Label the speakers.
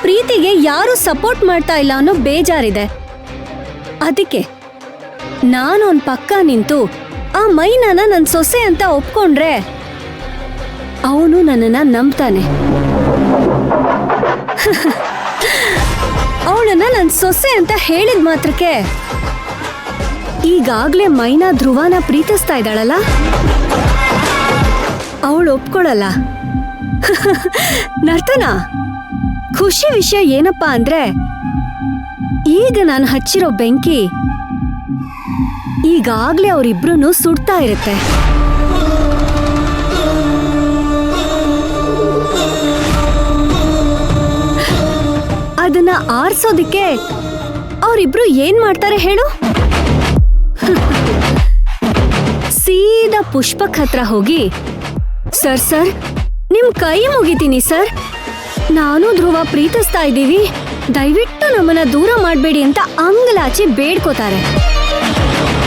Speaker 1: ಪ್ರೀತಿಗೆ ಯಾರು ಸಪೋರ್ಟ್ ಮಾಡ್ತಾ ಇಲ್ಲ ಅನ್ನೋ ಬೇಜಾರಿದೆ. ಅದಕ್ಕೆ ನಾನು ಅವನ್ ಪಕ್ಕ ನಿಂತು ಆ ಮೈನಾನ ನನ್ ಸೊಸೆ ಅಂತ ಒಪ್ಕೊಂಡ್ರೆ ಅವನು ನನ್ನನ್ನ ನಂಬ್ತಾನೆ. ಅವಳನ್ನ ನನ್ ಸೊಸೆ ಅಂತ ಹೇಳಿದ ಮಾತ್ರಕ್ಕೆ ಈಗಾಗ್ಲೇ ಮೈನಾ ಧ್ರುವನ ಪ್ರೀತಿಸ್ತಾ ಇದ್ದಾಳಲ್ಲ, ಅವಳು ಒಪ್ಕೊಳ್ಳಲ್ಲ. ನರ್ತನ, ಖುಷಿ ವಿಷಯ ಏನಪ್ಪಾ ಅಂದ್ರೆ ಈಗ ನಾನು ಹಚ್ಚಿರೋ ಬೆಂಕಿ ಈಗಾಗ್ಲೇ ಅವರಿಬ್ರು ಸುಡ್ತಾ ಇರುತ್ತೆ. ಅದನ್ನ ಆರ್ಸೋದಿಕ್ಕೆ ಅವರಿಬ್ರು ಏನ್ ಮಾಡ್ತಾರೆ ಹೇಳು? ಸೀದಾ ಪುಷ್ಪಕ್ ಹತ್ರ ಹೋಗಿ, ಸರ್ ನಿಮ್ ಕೈ ಮುಗಿತೀನಿ ಸರ್, ನಾನು ಧ್ರುವ ಪ್ರೀತಿಸ್ತಾ ಇದ್ದೀವಿ, ದಯವಿಟ್ಟು ನಮ್ಮನ್ನ ದೂರ ಮಾಡ್ಬೇಡಿ ಅಂತ ಅಂಗಲಾಚಿ ಬೇಡ್ಕೋತಾರೆ.